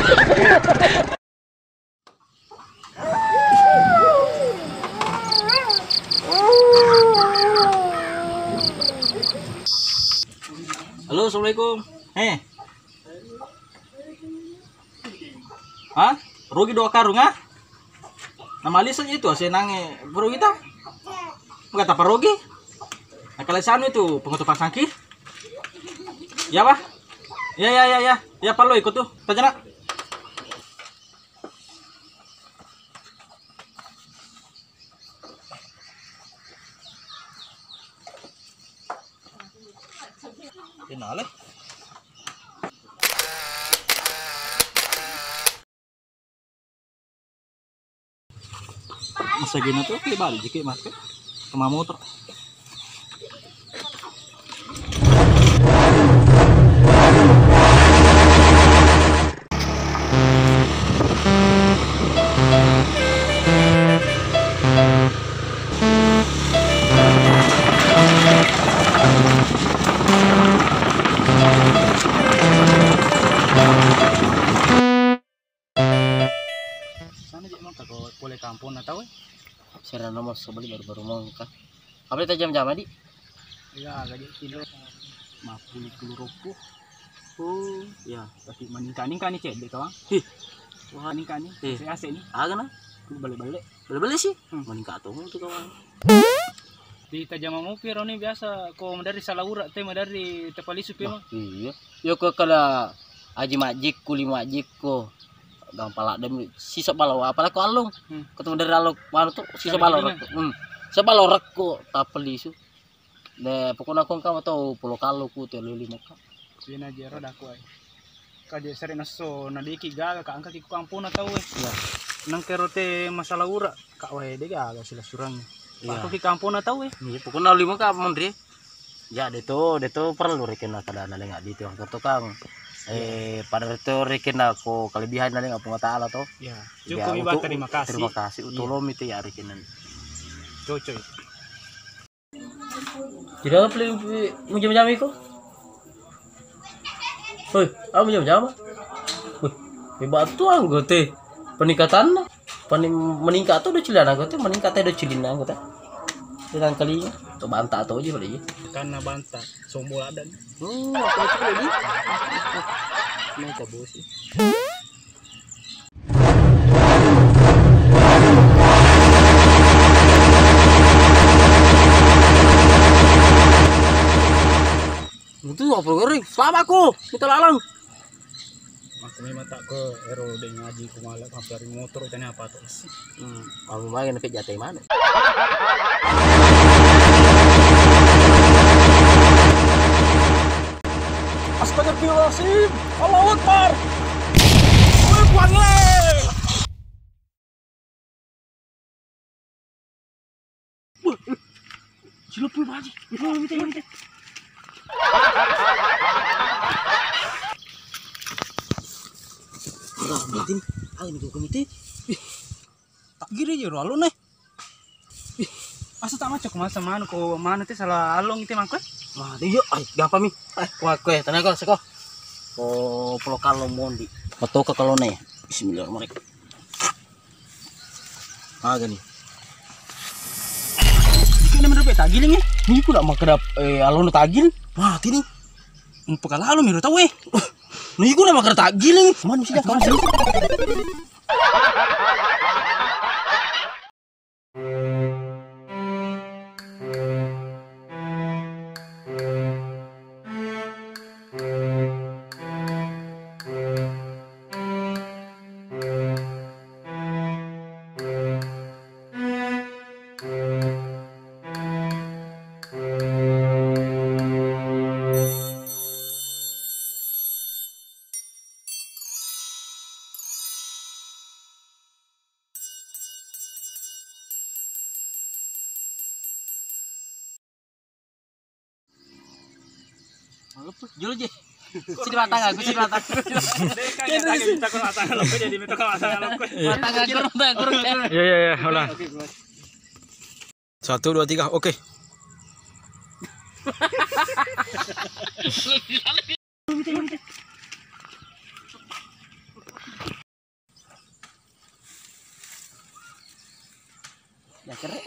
Halo, assalamualaikum. Hah? Rugi 2 karung ah? Nama lisan itu saya nange bro kita. Enggak apa rugi. Nah, kalian sana itu pengutupan sangki. Ya, Pak. Ya. Ya, Pak lo ikut tuh. Tanya nak. Kenal masa gini tuh kayak balik jika mas ke sama motor. Boleh kampung atau Saya nomor sebeli baru mau kah? Apa itu jam-jam di? ya gaji kilo 50 kilo rupiah. Oh ya tapi meningkat nih cek kawan. Wah meningkat nih AC nih Agak nah balik sih meningkat tuh kawan. Di Tajama mau piro nih biasa kok dari Salaurat tema dari Tepalisu piro. Iya yo ke kada aji majik kuli majik ko gampang dem sisa balo apalagi ko alung ketemu dari alung mana tuh sisa balo sebalo rek ko tapeli su de pokoknya aku kamu tahu pulau kalau ku telu 5 ka sina jero dak ko ay kaje sare naso nadiki gaga ka angka ki kampung na tahu ya nang kerote masalah ura ka wae de gaga sila surang ya aku ki kampung na tahu pokoknya 5 ka mondre ya deto perlu rekena kada na lenga di tuang tukang pada itu rekin aku kelebihan dari ngapung taala toh ya cukup ibadah terima kasih utolom itu ya rekinan cocoy jadi apa beli jam-jam itu hoi apa jam-jam wih hebat tuh anggote peningkatan meningkat tuh udah cilan anggote meningkatnya udah cilin anggote dengan kali tuh bantah tuh aja beli karena bantah sombol ada apa itu lagi ini cabut sih itu apa goreng selama aku kita lalang aku memang tak ke ero de ngaji kumala kampari motor tanya apa tuh aku main ke jatah mana Astagfirullahaladzim, Allahu Akbar. Woi panggil. Cilup baji. Minta. Berarti ini gue komite. Tak gini aja alun nih. Asa tak macok masa mana ko mana teh salah along itu mangkot. Wah, yuk, gampang mi. Kue, tenaga seko. Oh, pulau kalau mondi. Betul ke kalau nih. Bismillahirrahmanirrahim. Gini. Ini menurut tagil nih. Ini pula mak kedap alun tagil. Wah, ini. Umpuk kalau miru tahu Nih gua mak kedap tagil nih. Mana sih kamu sih? Jual aja. Sini matang aku, sini matang. Kita kan matang lo jadi minta ke matang lo. Matang kurang. Iya, ulang. 1 2 3, oke. Ya keren.